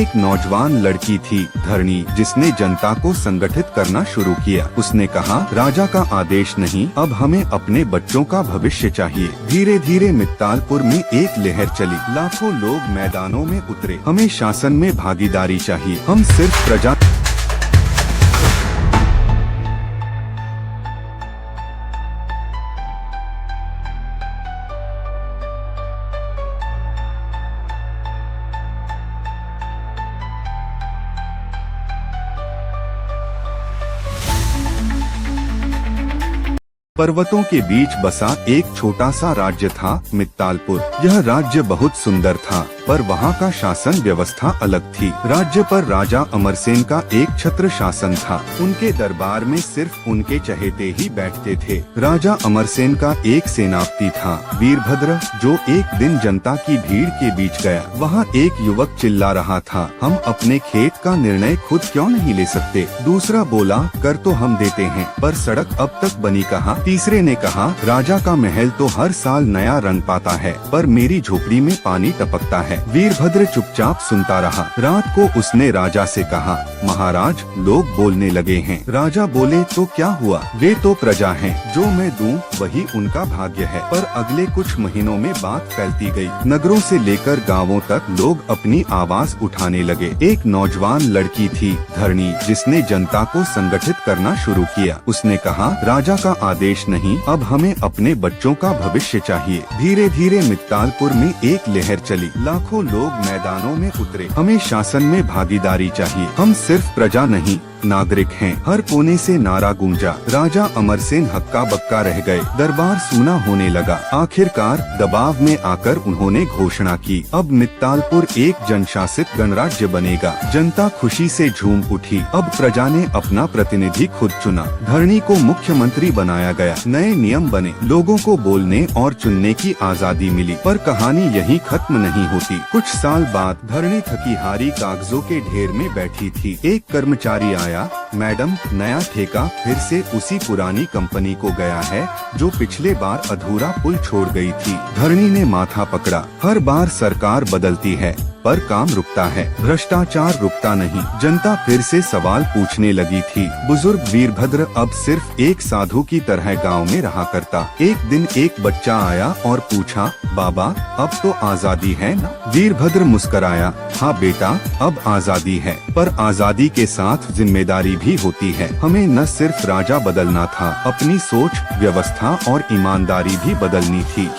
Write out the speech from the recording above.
एक नौजवान लड़की थी धरणी, जिसने जनता को संगठित करना शुरू किया। उसने कहा, राजा का आदेश नहीं, अब हमें अपने बच्चों का भविष्य चाहिए। धीरे धीरे मित्तालपुर में एक लहर चली, लाखों लोग मैदानों में उतरे। हमें शासन में भागीदारी चाहिए, हम सिर्फ प्रजा पर्वतों के बीच बसा एक छोटा सा राज्य था मित्तालपुर। यह राज्य बहुत सुंदर था, पर वहाँ का शासन व्यवस्था अलग थी। राज्य पर राजा अमरसेन का एक छत्र शासन था। उनके दरबार में सिर्फ उनके चहेते ही बैठते थे। राजा अमरसेन का एक सेनापति था वीरभद्र, जो एक दिन जनता की भीड़ के बीच गया। वहाँ एक युवक चिल्ला रहा था, हम अपने खेत का निर्णय खुद क्यों नहीं ले सकते? दूसरा बोला, कर तो हम देते हैं, पर सड़क अब तक बनी कहाँ? तीसरे ने कहा, राजा का महल तो हर साल नया रंग पाता है, पर मेरी झोपड़ी में पानी टपकता है। वीरभद्र चुपचाप सुनता रहा। रात को उसने राजा से कहा, महाराज, लोग बोलने लगे हैं। राजा बोले, तो क्या हुआ? वे तो प्रजा हैं, जो मैं दूं वही उनका भाग्य है। पर अगले कुछ महीनों में बात फैलती गई। नगरों से लेकर गांवों तक लोग अपनी आवाज उठाने लगे। एक नौजवान लड़की थी धरणी, जिसने जनता को संगठित करना शुरू किया। उसने कहा, राजा का आदेश नहीं, अब हमें अपने बच्चों का भविष्य चाहिए। धीरे धीरे मित्तालपुर में एक लहर चली, लाखों लोग मैदानों में उतरे। हमें शासन में भागीदारी चाहिए, हम सिर्फ प्रजा नहीं नागरिक हैं। हर कोने से नारा गूंजा। राजा अमरसेन हक्का बक्का रह गए। दरबार सूना होने लगा। आखिरकार दबाव में आकर उन्होंने घोषणा की, अब मित्तालपुर एक जनशासित गणराज्य बनेगा। जनता खुशी से झूम उठी। अब प्रजा ने अपना प्रतिनिधि खुद चुना। धरणी को मुख्यमंत्री बनाया गया। नए नियम बने, लोगों को बोलने और चुनने की आजादी मिली। पर कहानी यहीं खत्म नहीं होती। कुछ साल बाद धरणी थकी हारी कागजों के ढेर में बैठी थी। एक कर्मचारी आया, मैडम, नया ठेका फिर से उसी पुरानी कंपनी को गया है, जो पिछले बार अधूरा पुल छोड़ गई थी। धरणी ने माथा पकड़ा। हर बार सरकार बदलती है, पर काम रुकता है, भ्रष्टाचार रुकता नहीं। जनता फिर से सवाल पूछने लगी थी। बुजुर्ग वीरभद्र अब सिर्फ एक साधु की तरह गांव में रहा करता। एक दिन एक बच्चा आया और पूछा, बाबा, अब तो आजादी है ना? वीरभद्र मुस्कराया, हाँ बेटा, अब आजादी है, पर आजादी के साथ जिम्मेदारी भी होती है। हमें न सिर्फ राजा बदलना था, अपनी सोच, व्यवस्था और ईमानदारी भी बदलनी थी।